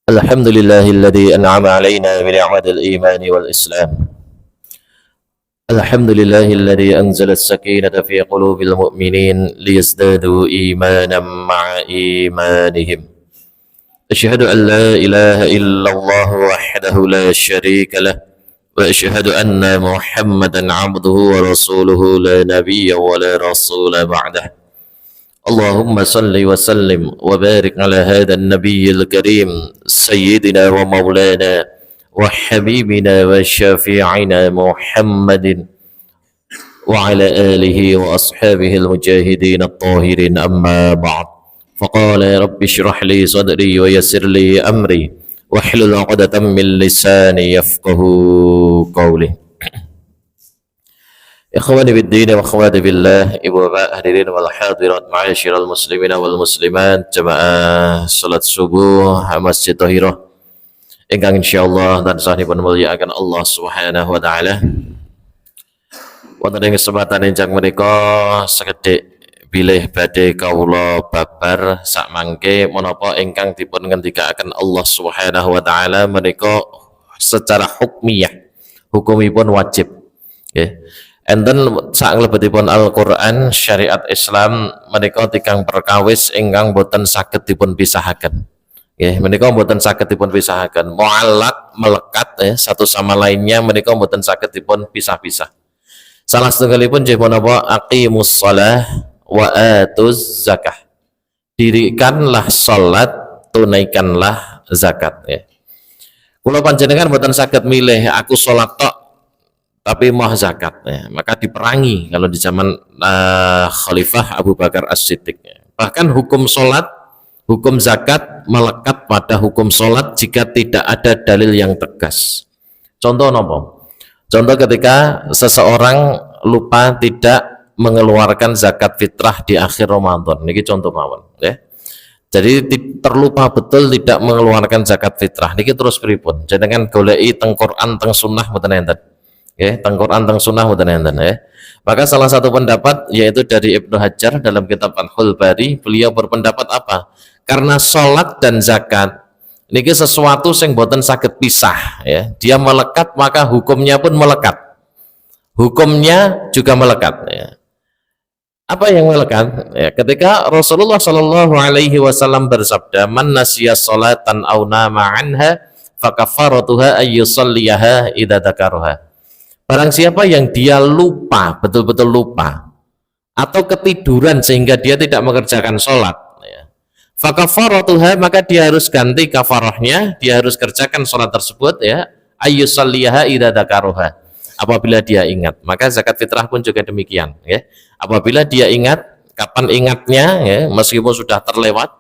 الحمد لله الذي أنعم علينا بنعمة الإيمان والإسلام. الحمد لله الذي أنزل السكينة في قلوب المؤمنين ليزدادوا إيمانا مع إيمانهم. أشهد أن لا إله إلا الله وحده لا شريك له، وأشهد أن محمدا عبده ورسوله لا نبي ولا رسول بعده. اللهم صل وسلم وبارك على هذا النبي الكريم سيدنا ومولانا وحبيبنا وشفيعنا محمد وعلى آله وأصحابه المجاهدين الطاهرين. أما بعد، فقال يا رب اشرح لي صدري ويسر لي أمري واحلل عقدة من لساني يفقه قولي. Ikhwani biddin wa akhwati billah, ibu bapak hadirin wal hadirat, ma'asyiral muslimin wal muslimat, jamaah salat subuh Masjid Thahirah ingkang insyaallah tansahipun mulyakaken Allah Subhanahu wa taala. Wonten ing kesempatan ingkang menika sekedhik bilih badhe kawula babar sak mangke menapa ingkang dipun ngendikaken Allah Subhanahu wa taala menika secara hukmiyah, hukumipun wajib. Nggih. Enten saklebetipun Al-Qur'an syariat Islam menika tikang perkawis ingkang boten saged dipun pisahaken. Nggih, menika boten saged dipun pisahaken. Muallaq melekat satu sama lainnya menika boten saged dipun pisah-pisah. Salah setunggalipun nggih menapa aqimus shalah wa atuz zakah. Dirikanlah salat, tunaikanlah zakat ya. Kula panjenengan boten saged milih aku salat tok tapi mau zakat ya, maka diperangi kalau di zaman Khalifah Abu Bakar As-Siddiq ya. Bahkan hukum sholat, hukum zakat melekat pada hukum sholat jika tidak ada dalil yang tegas. Contoh nopo? Contoh ketika seseorang lupa tidak mengeluarkan zakat fitrah di akhir Ramadan, ini contoh mawon ya. Jadi terlupa betul tidak mengeluarkan zakat fitrah, niki terus pripun? Jenengan goleki teng Quran teng sunnah mboten enten. Ya, teng Quran teng sunnah mboten enten ya. Maka salah satu pendapat yaitu dari Ibnu Hajar dalam kitab Fathul Bari, beliau berpendapat apa? Karena salat dan zakat niki sesuatu sing boten saged pisah ya. Dia melekat maka hukumnya pun melekat. Hukumnya juga melekat ya. Apa yang melekat? Ya, ketika Rasulullah Shallallahu alaihi wasallam bersabda, "Man nasiya salatan aw nama anha fakaffaratuha ayyusalliyaha idza dzakaraha." Barang siapa yang dia lupa, betul-betul lupa, atau ketiduran sehingga dia tidak mengerjakan sholat, ya, fakafaratuha, maka dia harus ganti kafarahnya, dia harus kerjakan sholat tersebut, ya, ayyusalliyaha idza dzakaraha, apabila dia ingat. Maka zakat fitrah pun juga demikian, ya. Apabila dia ingat, kapan ingatnya, ya, meskipun sudah terlewat,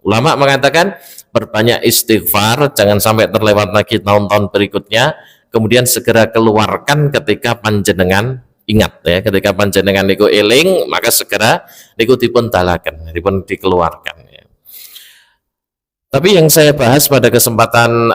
ulama mengatakan berbanyak istighfar, jangan sampai terlewat lagi tahun-tahun berikutnya. Kemudian segera keluarkan ketika panjenengan ingat ya, ketika panjenengan niku eling maka segera niku dipun dalaken, dipun dikeluarkan ya. Tapi yang saya bahas pada kesempatan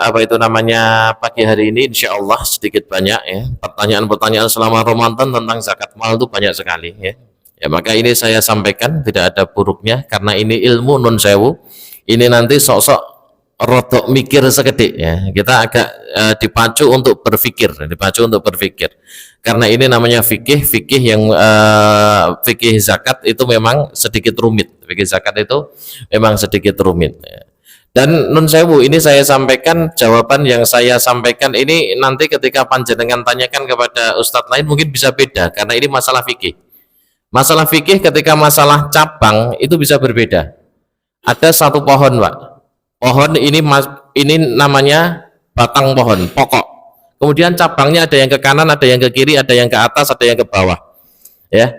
pagi hari ini insya Allah sedikit banyak ya, pertanyaan-pertanyaan selama Ramadan tentang zakat mal itu banyak sekali ya. Ya maka ini saya sampaikan tidak ada buruknya karena ini ilmu nun sewu. Ini nanti sok-sok rodok mikir sekedik ya, kita agak dipacu untuk berpikir karena ini namanya fikih yang fikih zakat itu memang sedikit rumit, fikih zakat itu memang sedikit rumit ya. Dan nun sewu ini saya sampaikan, jawaban yang saya sampaikan ini nanti ketika panjenengan tanyakan kepada ustadz lain mungkin bisa beda karena ini masalah fikih ketika masalah cabang itu bisa berbeda. Ada satu pohon Pak, pohon ini namanya batang pohon, pokok. Kemudian cabangnya ada yang ke kanan, ada yang ke kiri, ada yang ke atas, ada yang ke bawah. Ya.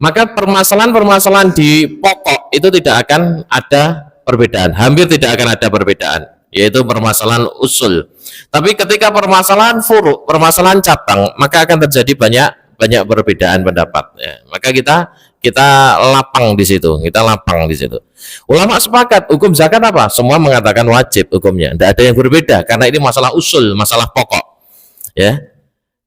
Maka permasalahan di pokok itu tidak akan ada perbedaan, hampir tidak akan ada perbedaan, yaitu permasalahan usul. Tapi ketika permasalahan furu', permasalahan cabang, maka akan terjadi banyak perbedaan pendapat ya. Maka kita lapang di situ. Ulama sepakat hukum zakat apa? Semua mengatakan wajib hukumnya. Tidak ada yang berbeda karena ini masalah usul, masalah pokok. Ya.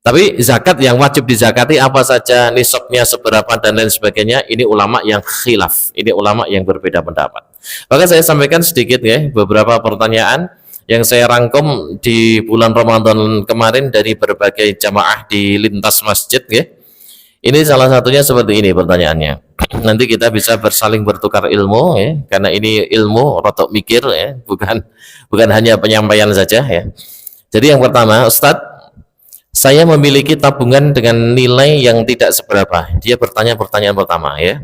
Tapi zakat yang wajib dizakati apa saja, nisabnya seberapa dan lain sebagainya, ini ulama yang khilaf. Ini ulama yang berbeda pendapat. Maka saya sampaikan sedikit ya beberapa pertanyaan yang saya rangkum di bulan Ramadan kemarin dari berbagai jamaah di lintas masjid ya. Ini salah satunya seperti ini pertanyaannya. Nanti kita bisa bersaling bertukar ilmu ya, karena ini ilmu rotok mikir ya, bukan hanya penyampaian saja ya. Jadi yang pertama, Ustadz, saya memiliki tabungan dengan nilai yang tidak seberapa. Dia bertanya pertanyaan pertama ya,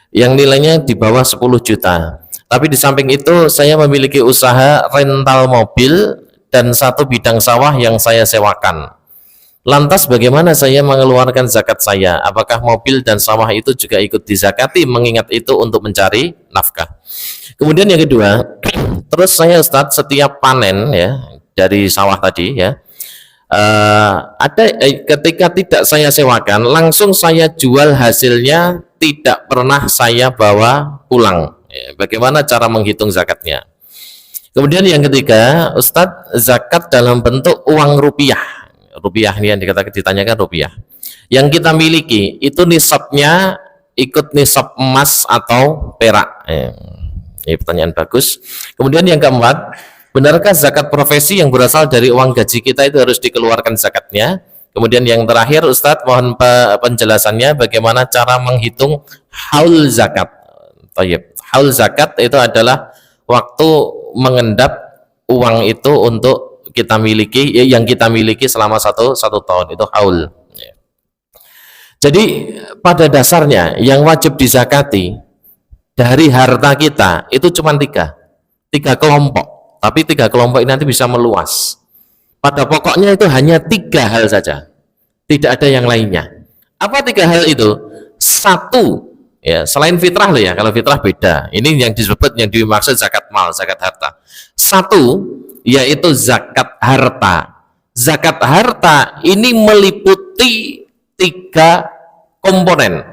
yang nilainya di bawah 10 juta. Tapi di samping itu saya memiliki usaha rental mobil dan satu bidang sawah yang saya sewakan. Lantas bagaimana saya mengeluarkan zakat saya? Apakah mobil dan sawah itu juga ikut dizakati mengingat itu untuk mencari nafkah? Kemudian yang kedua, terus saya Ustadz setiap panen ya dari sawah tadi ya, ketika tidak saya sewakan langsung saya jual hasilnya, tidak pernah saya bawa pulang ya, bagaimana cara menghitung zakatnya? Kemudian yang ketiga, Ustadz, zakat dalam bentuk uang rupiah ini yang ditanyakan rupiah yang kita miliki itu nisabnya ikut nisab emas atau perak? Ini pertanyaan bagus. Kemudian yang keempat, benarkah zakat profesi yang berasal dari uang gaji kita itu harus dikeluarkan zakatnya? Kemudian yang terakhir, Ustadz, mohon penjelasannya bagaimana cara menghitung haul zakat. Haul zakat itu adalah waktu mengendap uang itu untuk kita miliki, yang kita miliki selama satu tahun, itu haul. Jadi pada dasarnya yang wajib dizakati dari harta kita itu cuma tiga kelompok, tapi tiga kelompok ini nanti bisa meluas. Pada pokoknya itu hanya 3 hal saja, tidak ada yang lainnya. Apa 3 hal itu? Satu ya, selain fitrah loh ya, kalau fitrah beda, ini yang disebut, yang dimaksud zakat mal, zakat harta. Satu yaitu zakat harta. Zakat harta ini meliputi 3 komponen.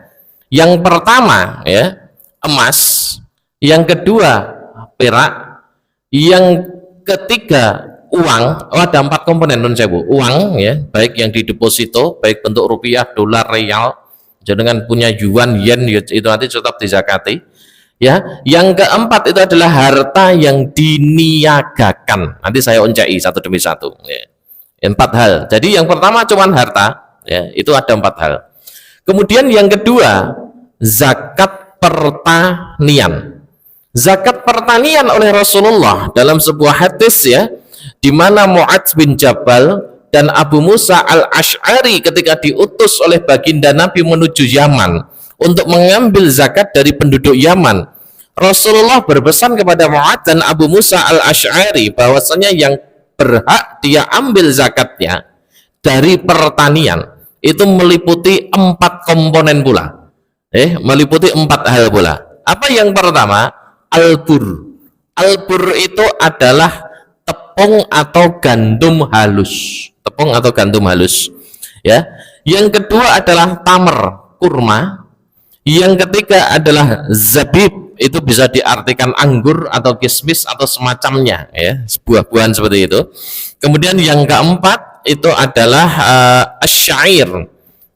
Yang pertama ya emas, yang kedua perak, yang ketiga uang. Ada 4 komponen non sewu. Uang ya, baik yang di deposito, baik bentuk rupiah, dolar, real, jangan punya yuan, yen, itu nanti tetap dizakati. Ya, yang keempat itu adalah harta yang diniagakan. Nanti saya uncai satu demi satu. Ya. 4 hal. Jadi yang pertama cuman harta, ya, itu ada 4 hal. Kemudian yang kedua, zakat pertanian. Zakat pertanian oleh Rasulullah dalam sebuah hadis ya, di mana Mu'adz bin Jabal dan Abu Musa al-Ash'ari ketika diutus oleh baginda Nabi menuju Yaman untuk mengambil zakat dari penduduk Yaman, Rasulullah berpesan kepada Mu'adz dan Abu Musa al-Ash'ari bahwasanya yang berhak dia ambil zakatnya dari pertanian itu meliputi 4 komponen pula, meliputi 4 hal pula. Apa yang pertama? Albur. Albur itu adalah tepung atau gandum halus, tepung atau gandum halus ya. Yang kedua adalah tamar, kurma. Yang ketiga adalah zabib, itu bisa diartikan anggur atau kismis atau semacamnya ya, buah-buahan seperti itu. Kemudian yang keempat itu adalah asyair,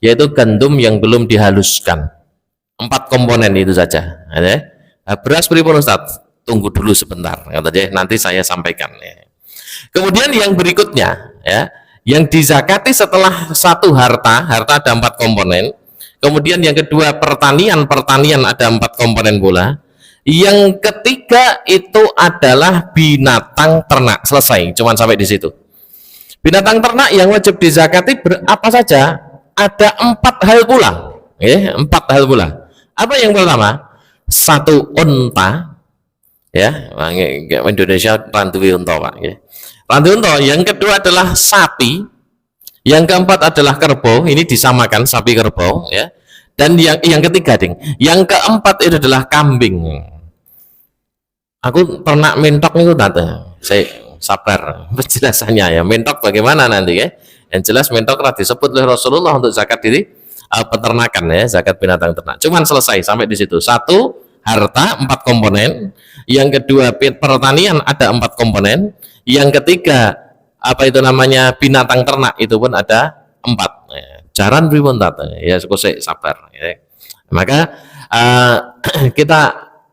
yaitu gandum yang belum dihaluskan. 4 komponen itu saja ya. Beras pripun Ustaz? Tunggu dulu sebentar, nanti saya sampaikan ya. Kemudian yang berikutnya ya, yang dizakati setelah satu harta ada 4 komponen. Kemudian yang kedua pertanian ada 4 komponen pula. Yang ketiga itu adalah binatang ternak. Selesai, cuman sampai di situ. Binatang ternak yang wajib dizakati apa saja? Ada 4 hal pula. 4 hal pula. Apa yang pertama? 1 unta. Ya, Indonesia randuwi unta, Pak. Randuwi unta. Yang kedua adalah sapi. Yang keempat adalah kerbau, ini disamakan sapi kerbau ya. Dan yang ketiga, ding, yang keempat itu adalah kambing. Aku pernah mentok itu tante, saya sabar penjelasannya ya. Mentok bagaimana nanti ya? Yang jelas mentok telah disebut oleh Rasulullah untuk zakat diri peternakan ya, zakat binatang ternak. Cuman selesai sampai di situ. 1 harta 4 komponen. Yang kedua pertanian ada 4 komponen. Yang ketiga apa itu namanya binatang ternak itu pun ada 4 ya. Jaran pripun ya, sekosek sabar ya. Maka kita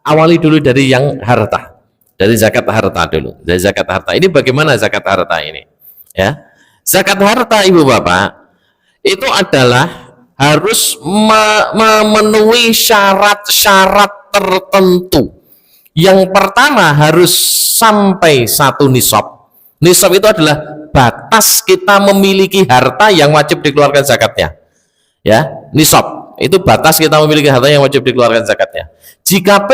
awali dulu dari yang harta. Dari zakat harta dulu. Dari zakat harta. Ini bagaimana zakat harta ini? Ya. Zakat harta Ibu Bapak itu adalah harus memenuhi syarat-syarat tertentu. Yang pertama harus sampai 1 nisab. Nisab itu adalah batas kita memiliki harta yang wajib dikeluarkan zakatnya. Ya, nisab itu batas kita memiliki harta yang wajib dikeluarkan zakatnya. Jika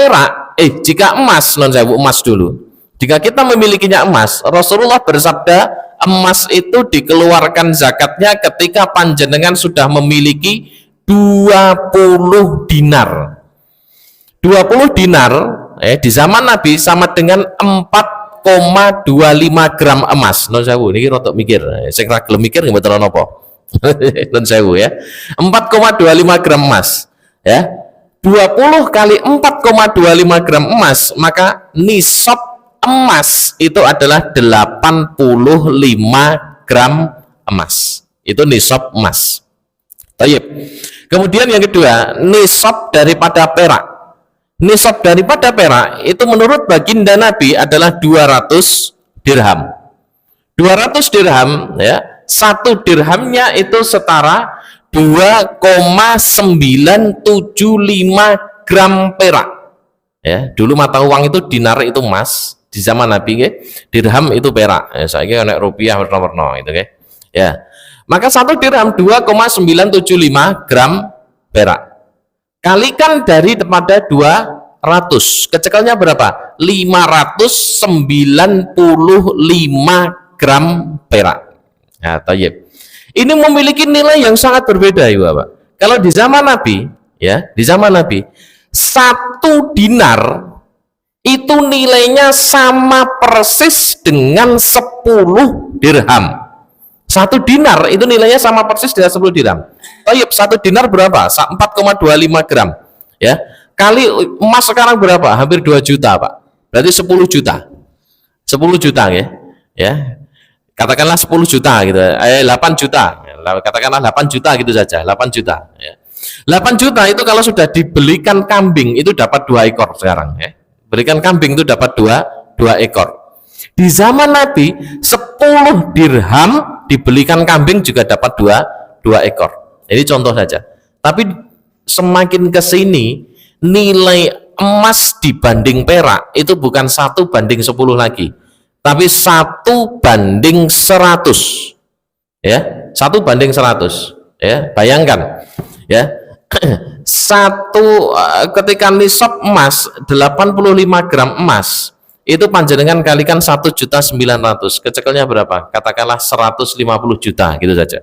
jika emas, non sewu emas dulu. Jika kita memilikinya emas, Rasulullah bersabda, emas itu dikeluarkan zakatnya ketika panjenengan sudah memiliki 20 dinar. 20 dinar di zaman Nabi sama dengan 4,25 gram emas. Non sewu niki rotok mikir. Sing ra gelem mikir nggih mboten napa. Non sewu ya. 4,25 gram emas, ya. 20 kali 4,25 gram emas, maka nisab emas itu adalah 85 gram emas. Itu nisab emas. Tayyib. Kemudian yang kedua, nisab daripada perak. Nisab daripada perak itu menurut baginda Nabi adalah 200 dirham. 200 dirham, ya. 1 dirhamnya itu setara 2,975 gram perak. Ya, dulu mata uang itu dinar itu emas, di zaman Nabi nggih. Dirham itu perak. Ya, saiki nek rupiah warna-warna itu nggih. Ya. Maka 1 dirham 2,975 gram perak. Kalikan dari pada 200, kecekelnya berapa? 595 gram perak. Nah, tayyib. Ini memiliki nilai yang sangat berbeda, Ibu Bapak. Kalau di zaman Nabi, ya, di zaman Nabi, 1 dinar itu nilainya sama persis dengan 10 dirham. 1 dinar itu nilainya sama persis dengan 10 dirham. Tayyib, 1 dinar berapa? 4,25 gram. Ya. Kali emas sekarang berapa? Hampir 2 juta, Pak. Berarti 10 juta. 10 juta ya. Ya. Katakanlah 10 juta gitu. 8 juta. Katakanlah 8 juta gitu saja. 8 juta, ya. 8 juta itu kalau sudah dibelikan kambing itu dapat 2 ekor sekarang, ya. Belikan kambing itu dapat 2 ekor. Di zaman Nabi 10 dirham dibelikan kambing juga dapat 2 ekor. Ini contoh saja. Tapi semakin ke sini nilai emas dibanding perak itu bukan 1 banding 10 lagi, tapi 1 banding 100. Ya, 1 banding 100. Ya, bayangkan. Ya. Ketika nisab emas 85 gram emas itu panjenengan kalikan 1.900.000, kecekelnya berapa? Katakanlah 150 juta gitu saja.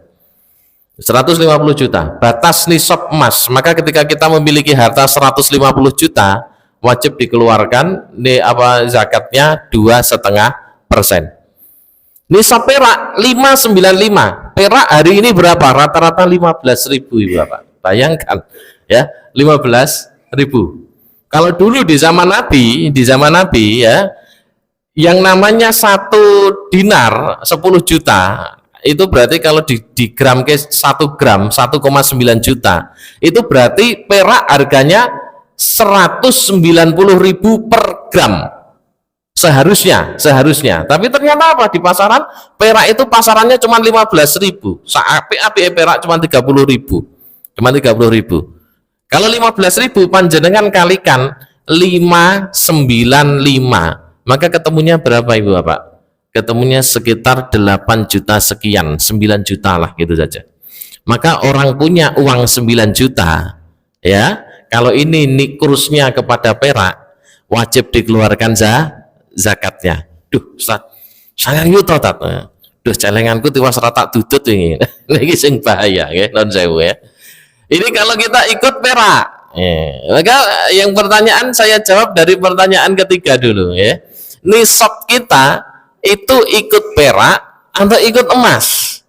150 juta batas nisab emas. Maka ketika kita memiliki harta 150 juta wajib dikeluarkan zakatnya 2,5%. Nisab perak 595. Perak hari ini berapa? Rata-rata 15.000, Ibu Bapak. Bayangkan ya, 15.000. Kalau dulu di zaman Nabi ya, yang namanya 1 dinar 10 juta, itu berarti kalau di gram ke 1 gram 1,9 juta, itu berarti perak harganya 190.000 per gram. Seharusnya. Tapi ternyata apa? Di pasaran perak itu pasarannya cuma 15.000. Api perak cuma 30.000. Cuma 30.000. Kalau 15.000 panjenengan kalikan 595, maka ketemunya berapa, Ibu Bapak? Ketemunya sekitar 8 juta sekian, 9 juta lah gitu saja. Maka orang punya uang 9 juta, ya, kalau ini kursnya kepada perak, wajib dikeluarkan zakatnya. Duh, Ustaz, sayang yuto tat. Duh, celenganku tiwas rata dudut ini. Ini sing bahaya, ya, non sewu ya. Ini kalau kita ikut perak, maka yang pertanyaan saya jawab dari pertanyaan ketiga dulu, ya. Nisab kita itu ikut perak atau ikut emas?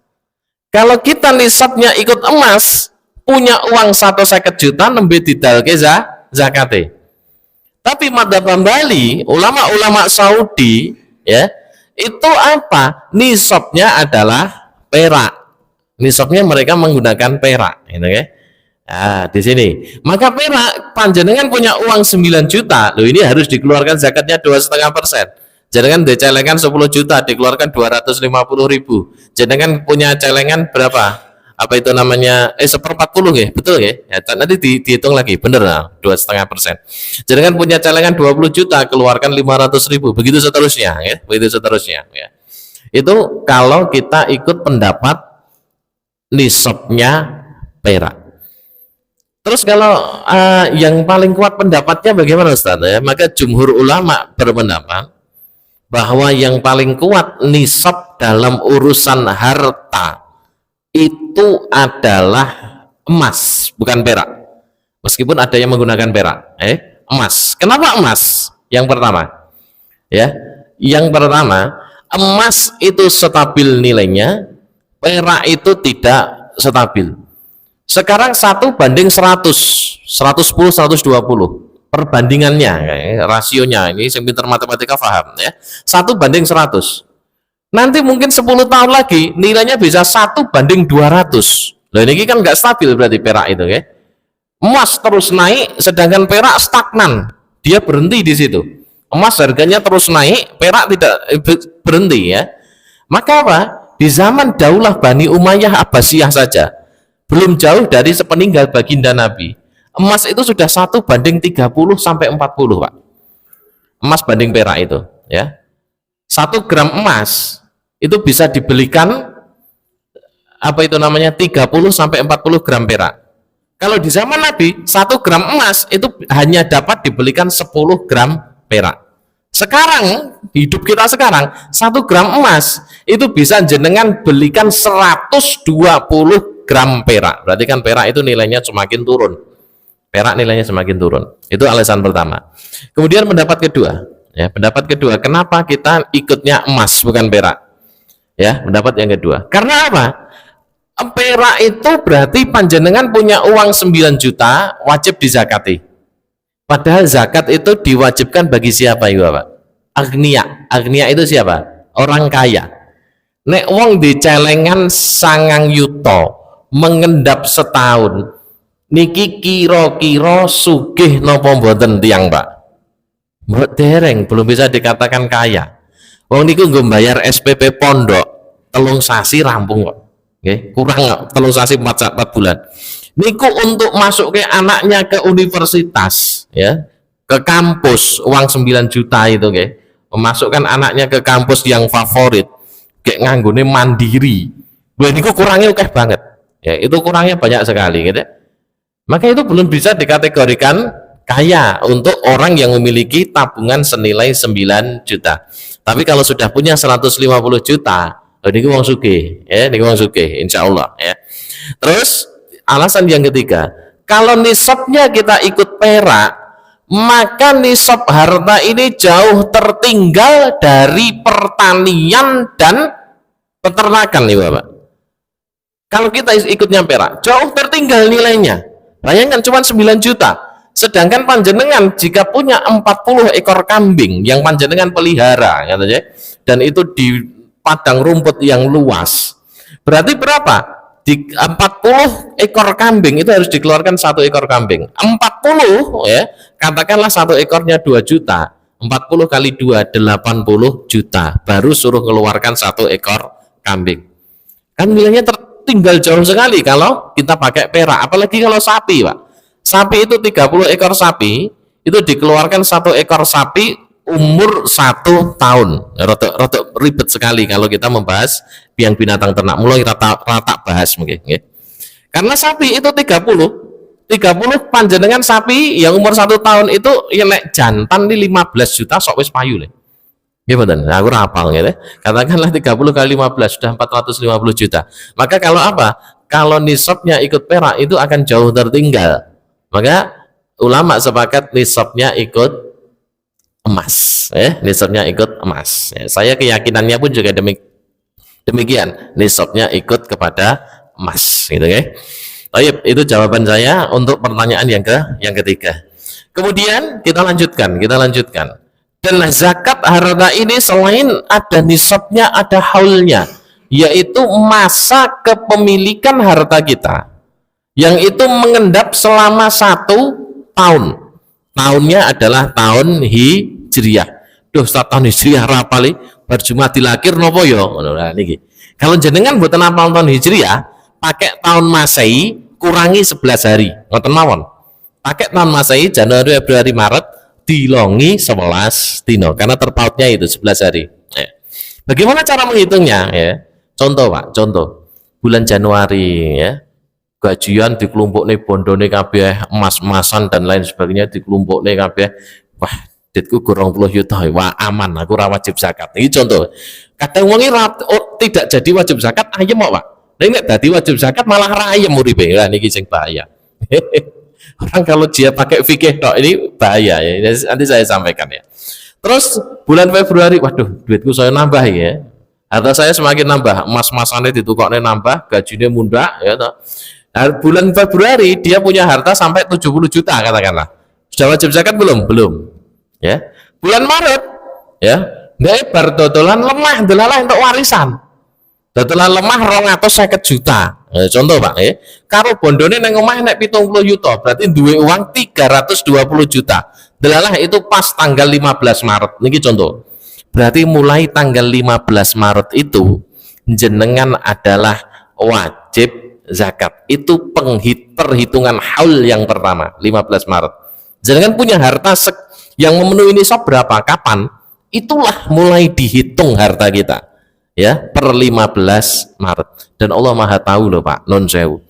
Kalau kita nisabnya ikut emas, punya uang 150 juta nembe didalke zakate. Tapi madzhab Hambali, ulama-ulama Saudi, ya, itu apa? Nisabnya adalah perak. Nisabnya mereka menggunakan perak, gitu ya. Nah, di sini. Maka perak panjenengan punya uang 9 juta. Loh, ini harus dikeluarkan zakatnya 2,5%. Jangan celengan 10 juta dikeluarkan 250.000. Jangan punya celengan berapa? Apa itu namanya? Seperempat puluh ya, betul ya? Ya nanti dihitung lagi, bener lah, 2,5%. Jangan punya celengan 20 juta, keluarkan 500.000. Begitu seterusnya, ya, begitu seterusnya. Ya. Itu kalau kita ikut pendapat nisabnya perak. Terus kalau yang paling kuat pendapatnya bagaimana Ustaz? Ya, maka jumhur ulama berpendapat bahwa yang paling kuat nisab dalam urusan harta itu adalah emas, bukan perak. Meskipun ada yang menggunakan perak, emas. Kenapa emas? Yang pertama, ya, yang pertama emas itu stabil nilainya, perak itu tidak stabil. Sekarang 1:100, 110, 120 perbandingannya, rasionya ini yang pintar matematika paham ya. 1:100. Nanti mungkin 10 tahun lagi nilainya bisa 1:200. Loh ini kan nggak stabil berarti perak itu ya. Emas terus naik sedangkan perak stagnan, dia berhenti di situ. Emas harganya terus naik, perak tidak berhenti ya. Maka apa? Di zaman Daulah Bani Umayyah Abbasiyah saja, belum jauh dari sepeninggal baginda Nabi, emas itu sudah 1:30 sampai 40, Pak. Emas banding perak itu, ya. 1 gram emas itu bisa dibelikan apa itu namanya 30 sampai 40 gram perak. Kalau di zaman Nabi, 1 gram emas itu hanya dapat dibelikan 10 gram perak. Sekarang, hidup kita sekarang, 1 gram emas itu bisa jenengan belikan 120 gram perak. Berarti kan perak itu nilainya semakin turun. Perak nilainya semakin turun. Itu alasan pertama. Kemudian pendapat kedua, ya, pendapat kedua, kenapa kita ikutnya emas bukan perak? Ya, pendapat yang kedua. Karena apa? Perak itu berarti panjenengan punya uang 9 juta wajib dizakati. Padahal zakat itu diwajibkan bagi siapa ya Bapak? Agnia. Agnia itu siapa? Orang kaya. Nek wong di celengan 9 yuto mengendap setahun niki kira-kira sugih napa mboten tiyang Pak? Mbok dereng belum bisa dikatakan kaya. Wong niku nggo bayar SPP pondok 3 sasi rampung kok. Nggih, kurang 3 sasi 4 bulan. Niku untuk masuk ke anaknya ke universitas, ya, ke kampus, uang 9 juta itu, nggih. Memasukkan anaknya ke kampus yang favorit, kayak nganggone mandiri. Niku kurangnya oke banget. Ya, itu kurangnya banyak sekali, gitu. Maka itu belum bisa dikategorikan kaya untuk orang yang memiliki tabungan senilai 9 juta. Tapi kalau sudah punya 150 juta, niku wong sugih, ya, niku wong sugih, insyaallah, ya. Terus alasan yang ketiga, kalau nisabnya kita ikut perak, maka nisab harta ini jauh tertinggal dari pertanian dan peternakan nih Bapak. Kalau kita ikutnya perak, jauh tertinggal nilainya. Bayangkan cuma 9 juta. Sedangkan panjenengan jika punya 40 ekor kambing yang panjenengan pelihara, katanya, dan itu di padang rumput yang luas, berarti berapa? Di 40 ekor kambing itu harus dikeluarkan 1 ekor kambing. 40 ya, katakanlah 1 ekornya 2 juta. 40 kali 2 80 juta. Baru suruh keluarkan 1 ekor kambing. Kan nilainya tertinggal jauh sekali kalau kita pakai perak, apalagi kalau sapi, Pak. Sapi itu 30 ekor sapi, itu dikeluarkan 1 ekor sapi umur 1 tahun. Rotok ribet sekali kalau kita membahas biang binatang ternak. Mulai rata bahas mungkin, ya. Karena sapi itu 30 panjenengan sapi yang umur 1 tahun itu ya nek jantan di 15 juta sok wis payu le. Nggih mboten. Aku ora hafal gitu. Katakanlah 30 kali 15 sudah 450 juta. Maka kalau apa? Kalau nisabnya ikut perak itu akan jauh tertinggal. Maka ulama sepakat nisabnya ikut emas, nisabnya ikut emas. Ya, saya keyakinannya pun juga demikian, nisabnya ikut kepada emas, gitu ya. Baik, itu jawaban saya untuk pertanyaan yang ketiga. Kemudian kita lanjutkan. Dan zakat harta ini selain ada nisabnya, ada haulnya, yaitu masa kepemilikan harta kita. yang itu mengendap selama 1 tahun. Tahunnya adalah tahun Hijriah. Duh, tahun Hijriah rapali berjumlah dilakir nopo yo. Nah, niki. Kalau jenengan buatan apal tahun Hijriah, pakai tahun Masehi kurangi 11 hari. Ngoten mawon. Pakai tahun Masehi Januari, Februari, Maret dilongi 11 dino karena terpautnya itu 11 hari. Bagaimana cara menghitungnya ya? Contoh Pak, contoh. Bulan Januari ya. Gajian dikelompok nih bondone kabeh emas-emasan dan lain sebagainya dikelompok nih kabeh. Wah, ditku kurang 20 juta. Wah, aman aku ora wajib zakat. Ini contoh. Kadang wong tidak jadi wajib zakat ayem kok, Pak. Nek dadi wajib zakat malah ayem uripe. Lah niki sing bahaya. Orang kalau dia pakai fikih tok ini bahaya ya. Nanti saya sampaikan ya. Terus bulan Februari, waduh, duitku saya nambah ya. Harta saya semakin nambah, emas-emasannya ditukoknya nambah, gajinya mundak ya toh. Nah, bulan Februari dia punya harta sampai 70 juta katakanlah. Sudah wajib zakat belum? Belum. Ya. Bulan Maret ya, ndek bar dodolan lemah delalah untuk warisan. Dodolan lemah 250 juta. Contoh Pak ya. Karo bondone nang omah nek 70 juta, berarti duwe uang 320 juta. Delalah itu pas tanggal 15 Maret. Niki contoh. Berarti mulai tanggal 15 Maret itu jenengan adalah wajib zakat. Itu perhitungan haul yang pertama, 15 Maret. Jenengan punya harta yang memenuhi nisab berapa? Kapan? Itulah mulai dihitung harta kita. Ya, per 15 Maret. Dan Allah Maha tahu loh Pak, non sewu.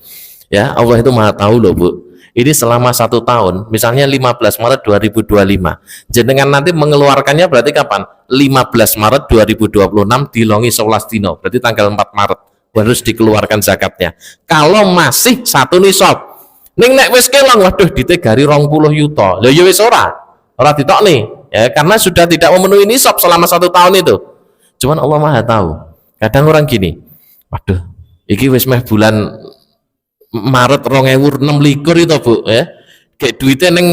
Ya, Allah itu Maha tahu loh Bu. Ini selama 1 tahun, misalnya 15 Maret 2025. Jenengan nanti mengeluarkannya berarti kapan? 15 Maret 2026 dilongi 11 dino, berarti tanggal 4 Maret harus dikeluarkan zakatnya. Kalau masih 1 nisab, ning nek wis kelong, waduh ditegari 20 yuto. Lho ya wis ora ditok nih, ya karena sudah tidak memenuhi nisab selama 1 tahun itu. Cuman Allah Maha tahu. Kadang orang gini, waduh, iki wis meh bulan Maret 2026 itu Bu ya. Kayak duitnya neng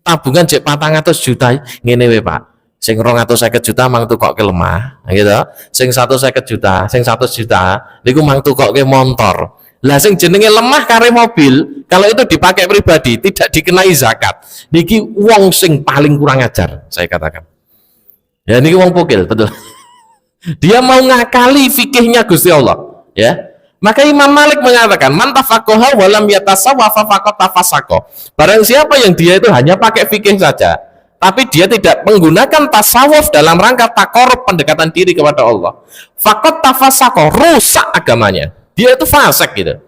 tabungan jek 400 juta ngene we Pak. Sing 250 juta mang tukokke lemah, gitu. Sing 150 juta, sing 100 juta niku mang tukokke motor. Lah sing jenenge lemah kare mobil, kalau itu dipakai pribadi tidak dikenai zakat. Niki wong sing paling kurang ajar, saya katakan. Ya niki wong pokil, betul. Dia mau ngakali fikihnya Gusti Allah, ya. Maka Imam Malik mengatakan, man tafaqaha wa lam yatasawwafa faqad tafasaqa. Barang siapa yang dia itu hanya pakai fikih saja, tapi dia tidak menggunakan tasawuf dalam rangka takorup pendekatan diri kepada Allah, faqad tafasaqa, rusak agamanya. Dia itu fasik gitu.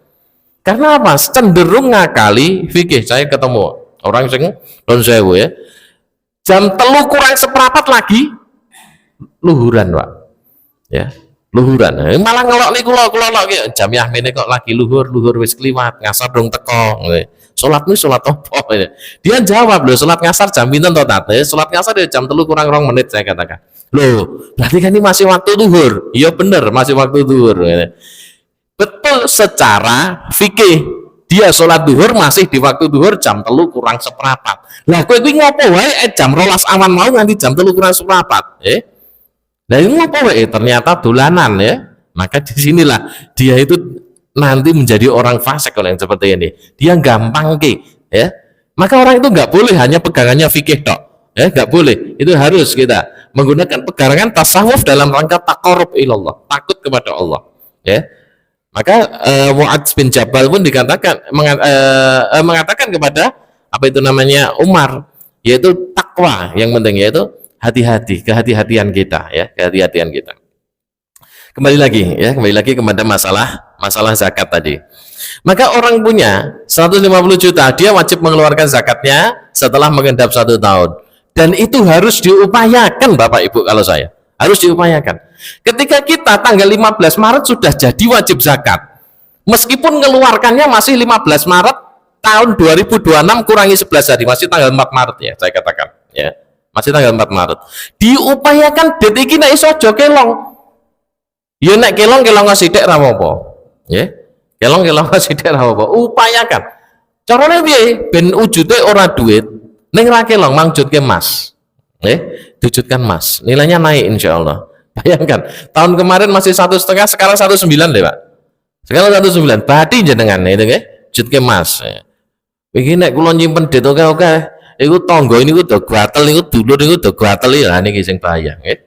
Karena apa? Cenderung ngakali fikih. Saya ketemu orang sing non sewu ya. Jam 3 kurang seperempat lagi luhuran, Pak. Ya. Luhuran, malah ngelok nih kulok jam yahmene kok lagi luhur wis kliwat ngasar dong teko, sholat nih sholat apa? Dia jawab loh, sholat ngasar jam pinten toh tate? Sholat ngasar ya jam 3 kurang 2 menit saya katakan. Loh, berarti kan ini masih waktu duhur? Iya bener, masih waktu duhur. Betul secara fikih dia sholat duhur masih di waktu duhur jam 3 kurang seperempat. Lah kowe kuwi ngopo wae jam 12 awan mau nganti jam 3 kurang seperempat? Nah ini apa ternyata dolanan ya. Maka disinilah dia itu nanti menjadi orang fasik kalau yang seperti ini. Dia gampang ya. Maka orang itu nggak boleh hanya pegangannya fikih tok, ya nggak boleh. Itu harus kita menggunakan pegangan tasawuf dalam rangka taqarrub ilallah, takut kepada Allah. Ya. Maka Mu'adz bin Jabal pun dikatakan mengatakan kepada apa itu namanya Umar, yaitu takwa yang penting, yaitu hati-hati, kehati-hatian kita ya, kehati-hatian kita. Kembali lagi kepada masalah zakat tadi. Maka orang punya 150 juta, dia wajib mengeluarkan zakatnya setelah mengendap 1 tahun. Dan itu harus diupayakan Bapak Ibu, kalau saya harus diupayakan. Ketika kita tanggal 15 Maret sudah jadi wajib zakat, meskipun mengeluarkannya masih 15 Maret tahun 2026 kurangi 11 hari, masih tanggal 4 Maret ya, saya katakan ya. Masih tanggal 4 Maret. Diupayakan detik iki nek iso aja kelong. Ya nek kelong sithik ra apa-apa. Nggih. Kelong sithik ra apa-apa. Upayakan. Carane piye? Ben wujude ora duit, ning ra kelong mangjutke emas. Nggih, diwujudkan emas. Nilainya naik insyaallah. Bayangkan, tahun kemarin masih 1,5, sekarang 1,9 deh, Pak. Sekarang 1,9. Berarti jenengan itu nggih. jutke Mas. Iki nek kula nyimpen duit oke-oke, iku tangga niku do gatel niku dulur niku do gatel ya niki sing bahaya nggih.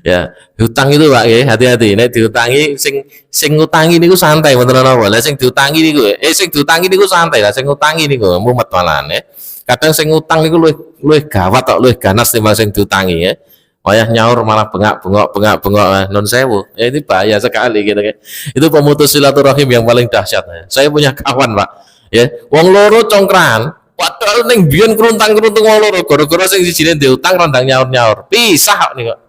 Ya, hutang itu Pak nggih, hati-hati nek diutangi sing ngutangi niku santai wonten napa. Lah sing diutangi niku sing diutangi niku santai lah, sing ngutangi niku mumet malahan ya. Kadang sing ngutang niku luwih gawat tok, luwih ganas timbang sing diutangi ya. Wayah nyaur malah bengak-bengok non sewu. Ya, ini bahaya sekali gitu kan. Itu pemutus silaturahim yang paling dahsyat. Ya. Saya punya kawan, Pak. Ya, wong loro congkran, padahal ning biyen keruntang-keruntung wong loro, gara-gara sing sijine diutang randang nyaur-nyaur. Pisah nih kok.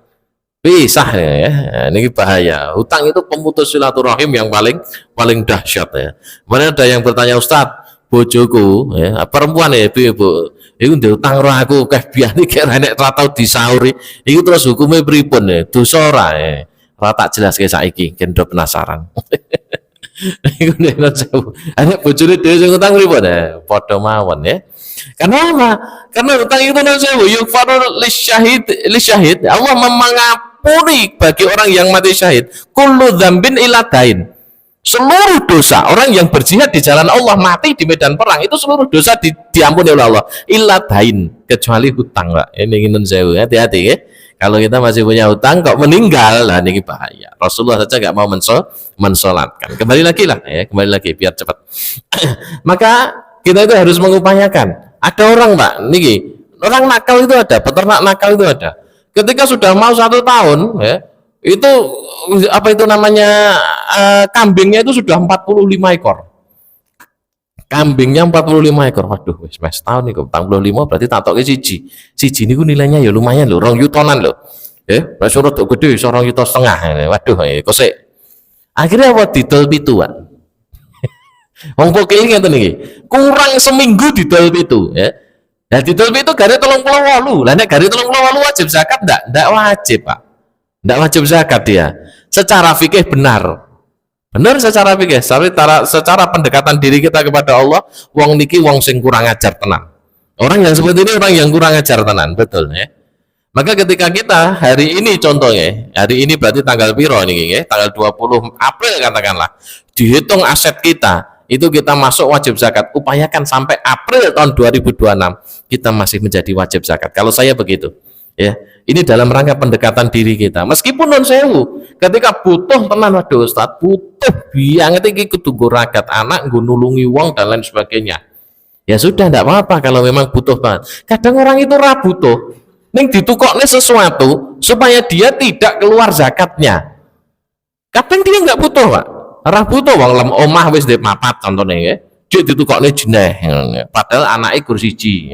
Pisah ya. Ini bahaya. Hutang itu pemutus silaturahim yang paling dahsyat ya. Kemarin ada yang bertanya, Ustadz, bojoku ya, perempuan ya ibu, iku diutang karo aku keh biyen iki nek ora tau disauri, iku terus hukume pripun ya? Dosa ora ya? Ora tak jelaske saiki, kendo penasaran. Iku nek sewu. Nek bojone dhewe sing utang pripun ya? Padha mawon ya. Karena apa? Karena utang itu nek sewu yukfaru lisyahid, Allah mengampuni bagi orang yang mati syahid. Kullu dzambin illa dain. Seluruh dosa orang yang berjihad di jalan Allah mati di medan perang itu seluruh dosa diampuni oleh Allah illa dain, kecuali hutang Pak. Ini ingin sewu, hati-hati ya. Kalau kita masih punya hutang kok meninggal, lah ini bahaya. Rasulullah saja nggak mau mensolatkan. Kembali lagi lah ya, kembali lagi biar cepat. Maka kita itu harus mengupayakan. Ada orang Pak, niki orang nakal itu ada, peternak nakal itu ada. Ketika sudah mau 1 tahun ya, itu apa itu namanya kambingnya itu sudah 45 ekor. Kambingnya 45 ekor. Waduh, wis mes tahun niku 45 berarti tak toke siji. Siji niku nilainya ya lumayan lho, 2 yutonan lho. Wis surut gede 2,5 juta. Waduh, kosek. Akhirnya apa didol pitu, Pak. Wong poke ngeten iki. Kurang seminggu didol pitu, ya. Nah, didol pitu gare 38. Lah nek gare 38 wajib zakat ndak? Ndak wajib, Pak. Tidak wajib zakat dia. Secara fikih benar secara fikih. Secara pendekatan diri kita kepada Allah, wong niki wong sing kurang ajar tenan. Orang yang seperti ini orang yang kurang ajar tenan, betul ya. Maka ketika kita hari ini contohnya, hari ini berarti tanggal piro niki ya, tanggal 20 April katakanlah, dihitung aset kita, itu kita masuk wajib zakat. Upayakan sampai April tahun 2026 kita masih menjadi wajib zakat. Kalau saya begitu. Ya, ini dalam rangka pendekatan diri kita. Meskipun non sewu, ketika butuh tenan waduh Ustaz, butuh banget iki kudu nggo ragat anak, nggo nulungi wong dan lain sebagainya. Ya sudah enggak apa-apa kalau memang butuh banget. Kadang orang itu ra butuh, ning ditukokne sesuatu supaya dia tidak keluar zakatnya. Kadang dia enggak butuh, Pak. Ra butuh wong lem omah wis ndek mapat contohnya ya. Dia ditukokne jeneh, padahal anake gur siji.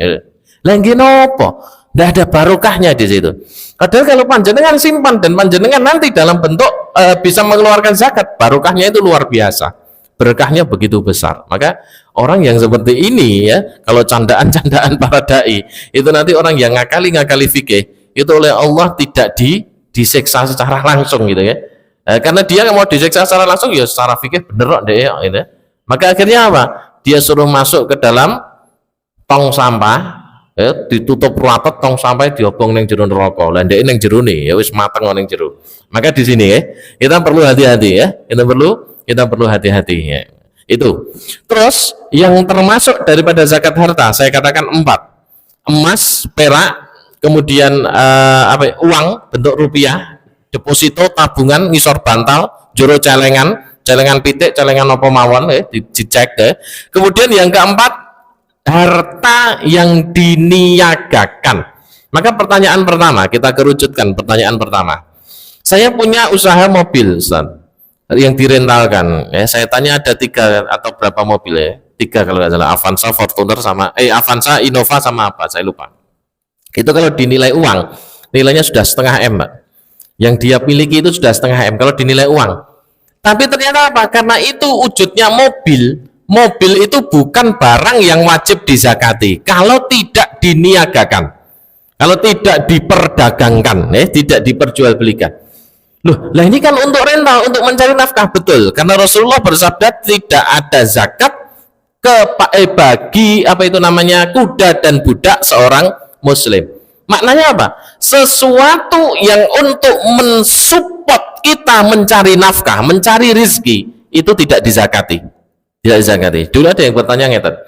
Lah nggih napa? Tidak ada barokahnya di situ. Padahal kalau panjenengan simpan dan panjenengan nanti dalam bentuk bisa mengeluarkan zakat, barokahnya itu luar biasa. Berkahnya begitu besar. Maka orang yang seperti ini ya, kalau candaan-candaan para dai, itu nanti orang yang ngakali fikih, itu oleh Allah tidak disiksa secara langsung gitu ya. Karena dia mau disiksa secara langsung ya secara fikih bener kok deh gitu. Maka akhirnya apa? Dia suruh masuk ke dalam tong sampah. Ditutup rapat tong sampai diobong neng jero neraka. Lah ndek neng jero nih ya wis mateng neng jero. Maka di sini ya kita perlu hati-hati ya. Kita perlu hati-hati ya. Itu. Terus yang termasuk daripada zakat harta saya katakan 4. Emas, perak, kemudian uang bentuk rupiah, deposito, tabungan, ngisor bantal, jero celengan pitik, celengan apa mawon ya dicek ya. Kemudian yang keempat harta yang diniagakan. Maka pertanyaan pertama, kita kerucutkan pertanyaan pertama. Saya punya usaha mobil, Ustaz, yang direntalkan. Ya, saya tanya ada 3 atau berapa mobil ya? 3 kalau nggak salah, Avanza, Fortuner sama Avanza, Innova sama apa? Saya lupa. Itu kalau dinilai uang, nilainya sudah 0,5 M, Mbak. Yang dia miliki itu sudah 0,5 M kalau dinilai uang. Tapi ternyata apa? Karena itu wujudnya mobil itu bukan barang yang wajib dizakati kalau tidak diniagakan, kalau tidak diperdagangkan, tidak diperjualbelikan. Loh, lah ini kan untuk rental, untuk mencari nafkah, betul. Karena Rasulullah bersabda tidak ada zakat bagi apa itu namanya kuda dan budak seorang muslim. Maknanya apa? Sesuatu yang untuk mensupport kita mencari nafkah, mencari rizki, itu tidak dizakati. Tidak dizakati. Dulu ada yang bertanya ngeten.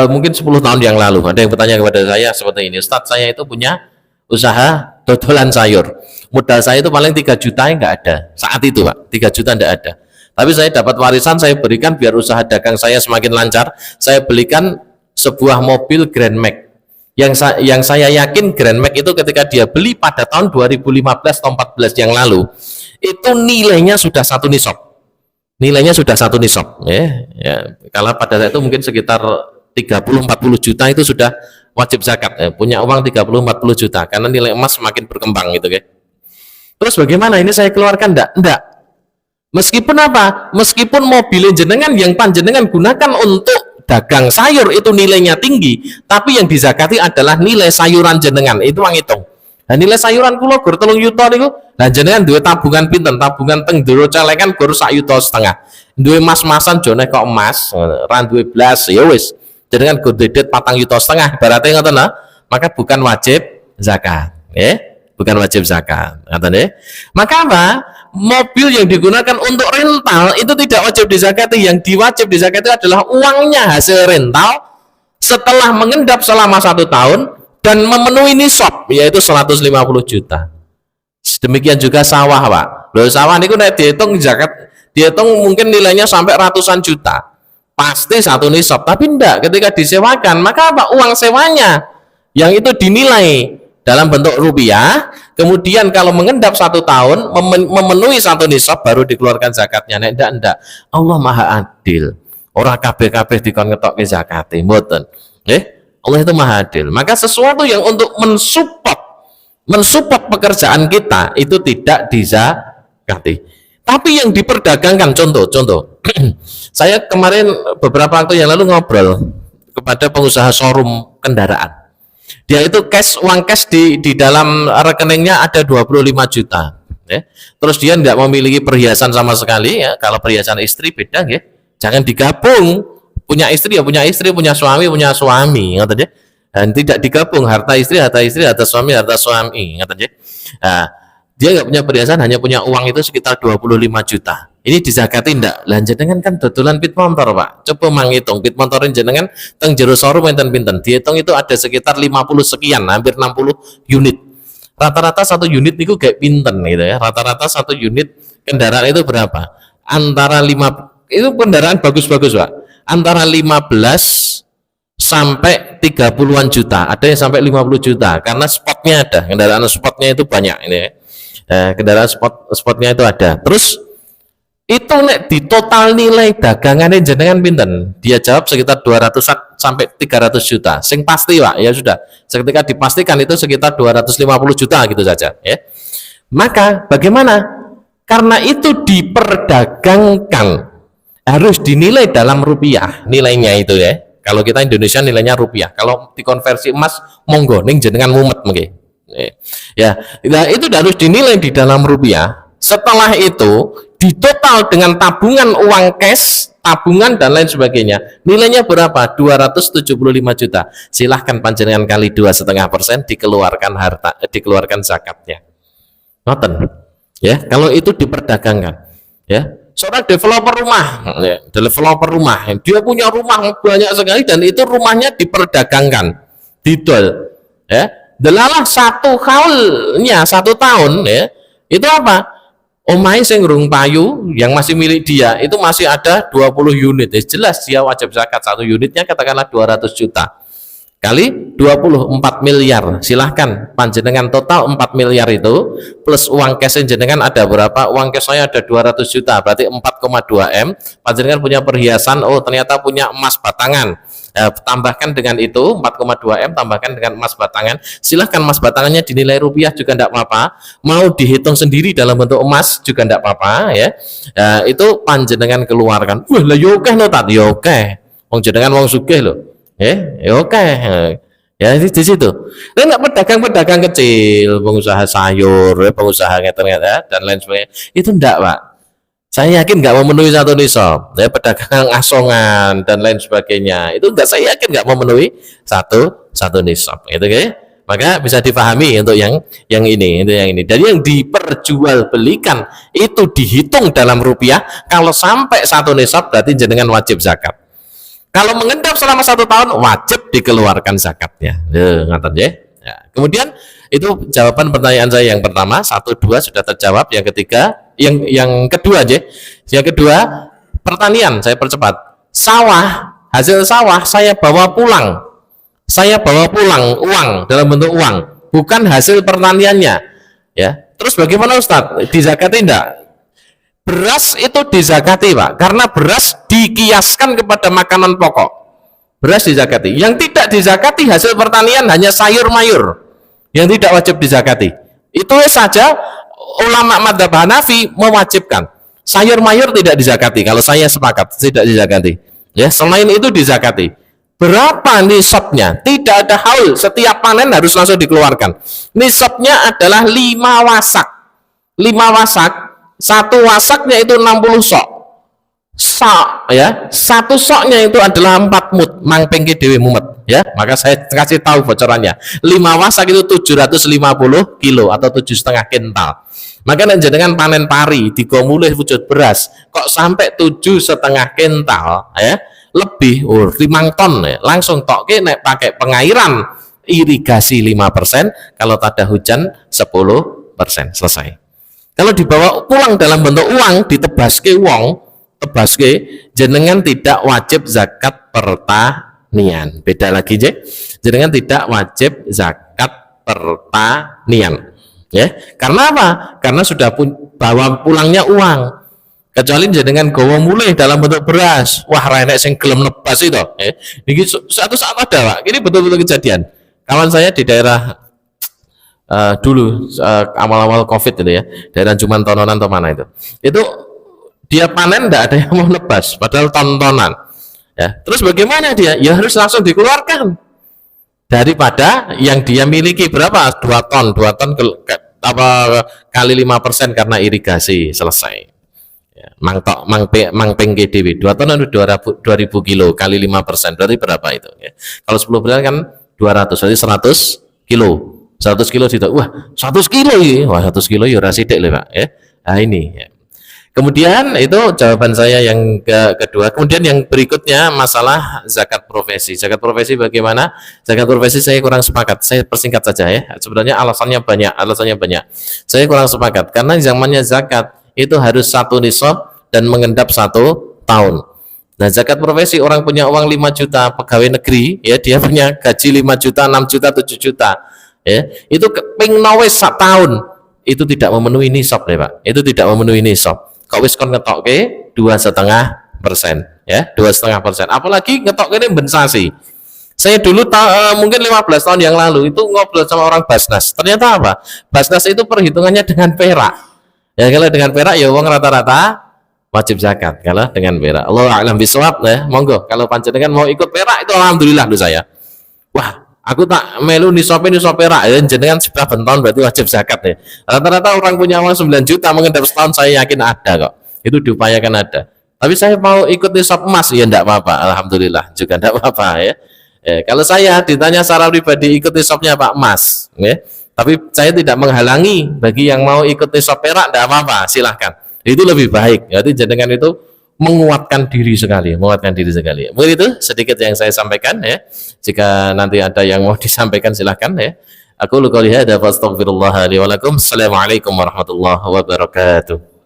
Mungkin 10 tahun yang lalu ada yang bertanya kepada saya seperti ini, Ustadz, saya itu punya usaha dodolan sayur, modal saya itu paling 3 juta nggak ada saat itu Pak, 3 juta nggak ada, tapi saya dapat warisan, saya berikan biar usaha dagang saya semakin lancar, saya belikan sebuah mobil Grand Max yang saya yakin Grand Max itu ketika dia beli pada tahun 2015 atau 14 yang lalu itu nilainya sudah satu nisab ya. Kalau pada saat itu mungkin sekitar 30-40 juta itu sudah wajib zakat ya. Punya uang 30-40 juta karena nilai emas semakin berkembang gitu ya. Terus bagaimana ini saya keluarkan? Enggak. Meskipun apa? Meskipun mobil jenengan yang panjenengan gunakan untuk dagang sayur itu nilainya tinggi, tapi yang dizakati adalah nilai sayuran jenengan, itu yang hitung. Nah, nilai sayuran kula gur 3 yuta niku, lah jenengan duwe tabungan pinten? Tabungan teng ndoro celengan gur 1,5 juta. Duwe mas-masan jone kok emas, ra duwe blas, ya wis. Jenengan gur dedet 4,5 juta, ibaratnya ngoten nah, maka bukan wajib zakat, ya. Bukan wajib zakat, ngoten nggih. Maka apa? Mobil yang digunakan untuk rental itu tidak wajib dizakati, yang diwajib dizakati adalah uangnya hasil rental setelah mengendap selama 1 tahun dan memenuhi nisab yaitu 150 juta. Demikian juga sawah Pak. Loh, sawah niku nek dihitung zakat, dihitung mungkin nilainya sampai ratusan juta. Pasti satu nisab, tapi enggak ketika disewakan, maka apa? Uang sewanya yang itu dinilai dalam bentuk rupiah, kemudian kalau mengendap 1 tahun memenuhi 1 nisab baru dikeluarkan zakatnya. Nek enggak. Allah Maha Adil. Ora kabeh-kabeh dikon ngetokke zakate, mboten. Nggih. Allah itu Maha Adil. Maka sesuatu yang untuk mensupport pekerjaan kita itu tidak dizakati. Tapi yang diperdagangkan, contoh saya kemarin beberapa waktu yang lalu ngobrol kepada pengusaha showroom kendaraan. Dia itu uang cash di dalam rekeningnya ada 25 juta. Ya. Terus dia tidak memiliki perhiasan sama sekali. Ya. Kalau perhiasan istri beda, ya. Jangan digabung. Punya istri ya punya istri, punya suami, ngoten ya. Dan tidak digabung harta istri, harta suami, ngoten ya. Nah, dia nggak punya perhiasan, hanya punya uang itu sekitar 25 juta. Ini dizakati ndak? Lah jenengan kan dodolan pit motor, Pak. Coba manghitung pit motorin jenengan teng jero showroom enten-pinten. Dihitung itu ada sekitar 50 sekian, hampir 60 unit. Rata-rata 1 unit niku kayak pinten gitu ya. Rata-rata 1 unit kendaraan itu berapa? Antara 5 itu kendaraan bagus-bagus, Pak. Antara 15 sampai 30-an juta, ada yang sampai 50 juta karena spotnya ada, kendaraan spotnya itu banyak ini ya. Kendaraan spotnya itu ada. Terus itu nek di total nilai dagangannya jenengan pinten? Dia jawab sekitar 200 sampai 300 juta. Sing pasti Pak, ya sudah. Seketika dipastikan itu sekitar 250 juta gitu saja ya. Maka bagaimana? Karena itu diperdagangkan harus dinilai dalam rupiah nilainya itu ya. Kalau kita Indonesia nilainya rupiah. Kalau dikonversi emas monggo ning jenengan mumet mungkin. Ya, nah itu harus dinilai di dalam rupiah. Setelah itu ditotal dengan tabungan uang cash, tabungan dan lain sebagainya. Nilainya berapa? 275 juta. Silahkan panjenengan kali 2,5% dikeluarkan zakatnya. Ngoten. Ya, kalau itu diperdagangkan. Ya. Seorang developer rumah, dia punya rumah banyak sekali dan itu rumahnya diperdagangkan, didol, ya. Delalah 1 tahun, ya. Itu apa? Omahe sing rung payu yang masih milik dia itu masih ada 20 unit. Jelas dia wajib zakat, 1 unitnya katakanlah 200 juta. Kali 24 miliar, silahkan panjenengan total 4 miliar itu plus uang cash jenengan ada berapa? Uang cash saya ada 200 juta, berarti 4,2 M. Panjenengan punya perhiasan, oh ternyata punya emas batangan, tambahkan dengan itu 4,2 M, tambahkan dengan emas batangan. Silahkan emas batangannya dinilai rupiah juga tidak apa-apa, mau dihitung sendiri dalam bentuk emas juga tidak apa-apa ya. Itu panjenengan keluarkan. Wah lah yokeh no tat, yokeh wong jenengan wong sugih loh. Ya oke. Ya di situ. Nah, nggak pedagang kecil, pengusaha sayur, pengusaha ngeten dan lain sebagainya. Itu enggak, Pak. Saya yakin nggak memenuhi 1 nisab. Ya, pedagang asongan dan lain sebagainya. Itu enggak, saya yakin nggak memenuhi satu nisab. Gitu kan? Maka bisa dipahami untuk yang ini, itu yang ini. Dan yang diperjualbelikan itu dihitung dalam rupiah. Kalau sampai 1 nisab berarti jenengan wajib zakat. Kalau mengendap selama 1 tahun wajib dikeluarkan zakatnya. Ngaten ya. Ya. Kemudian itu jawaban pertanyaan saya yang pertama, 1, 2 sudah terjawab. Yang ketiga, yang kedua aja. Yang kedua, pertanian saya percepat. Sawah, hasil sawah saya bawa pulang. Saya bawa pulang uang dalam bentuk uang, bukan hasil pertaniannya. Ya. Terus bagaimana Ustadz? Dizakati enggak? Beras itu dizakati, Pak, karena beras dikiaskan kepada makanan pokok. Beras dizakati. Yang tidak dizakati hasil pertanian hanya sayur mayur yang tidak wajib dizakati. Itu saja ulama madzhab Hanafi mewajibkan. Sayur mayur tidak dizakati. Kalau saya sepakat tidak dizakati. Ya, selain itu dizakati. Berapa nisabnya? Tidak ada haul, setiap panen harus langsung dikeluarkan. Nisabnya adalah 5 wasak. 5 wasak, 1 wasaknya itu 60 sok. Sok ya, 1 soknya itu adalah 4 mut, mang pengke dewe mumet ya. Maka saya kasih tahu bocorannya. 5 wasak itu 750 kilo atau 7,5 kintal. Maka jenengan panen pari digomulih wujud beras kok sampai 7,5 kintal ya. Lebih 5 ton ya. Langsung toke nek pakai pengairan irigasi 5%, kalau tak ada hujan 10%, selesai. Kalau dibawa pulang dalam bentuk uang, ditebaske wong, tebaske jenengan tidak wajib zakat pertanian. Beda lagi je, jenengan tidak wajib zakat pertanian. Ya, karena apa? Karena sudah bawa pulangnya uang. Kecuali jenengan gawa mulai dalam bentuk beras, wah renek sing gelem nebas itu. Ini suatu saat ada, Pak. Ini betul-betul kejadian. Kawan saya di daerah dulu awal-awal Covid itu ya, daerah Juman Tononan atau mana itu dia panen tidak ada yang mau nebas, padahal ton-tonan. Ya, terus bagaimana dia? Ya harus langsung dikeluarkan daripada yang dia miliki berapa? 2 ton kali 5% karena irigasi, selesai. Ya, mang pengke dewi 2 ton itu 2000 kilo kali 5% berarti berapa itu ya? Kalau 10% kan 200, berarti 100 kilo 100 kilo tidak, wah 100 kilo ya, wah 100 kilo ya rasidik loh Pak ya. Nah ini ya. Kemudian itu jawaban saya yang kedua. Kemudian yang berikutnya masalah zakat profesi. Zakat profesi bagaimana? Zakat profesi saya kurang sepakat. Saya persingkat saja ya. Sebenarnya alasannya banyak. Saya kurang sepakat karena zamannya zakat itu harus 1 nisab dan mengendap 1 tahun. Nah, zakat profesi orang punya uang 5 juta, pegawai negeri ya, dia punya gaji 5 juta, 6 juta, 7 juta. Ya, itu ping nawes 1 tahun itu tidak memenuhi nisab deh Pak. Itu tidak memenuhi nisab. Kok wis kon ngetokke 2,5% ya, 2,5%. Apalagi ngetokke ini bensasi. Saya dulu mungkin 15 tahun yang lalu itu ngobrol sama orang Basnas. Ternyata apa? Basnas itu perhitungannya dengan perak. Ya kalau dengan perak ya uang rata-rata wajib zakat. Kalau dengan perak, Allah a'lam bishawab ya. Monggo kalau panjenengan mau ikut perak itu alhamdulillah do saya. Wah, aku tak melu nisab perak ya, jenengan sudah benton berarti wajib zakat ya. Rata-rata orang punya uang 9 juta mengendap setahun saya yakin ada kok. Itu diupayakan ada. Tapi saya mau ikut nisab emas ya enggak apa-apa, alhamdulillah juga enggak apa-apa ya. Kalau saya ditanya secara pribadi ikut nisabnya Pak emas ya. Tapi saya tidak menghalangi bagi yang mau ikut nisab perak, tidak apa-apa, silahkan. Itu lebih baik. Jadi jenengan itu menguatkan diri sekali. Mungkin itu sedikit yang saya sampaikan ya. Jika nanti ada yang mau disampaikan silahkan ya. Aku qouli hadza wa astaghfirullah li wa lakum. Assalamualaikum warahmatullahi wabarakatuh.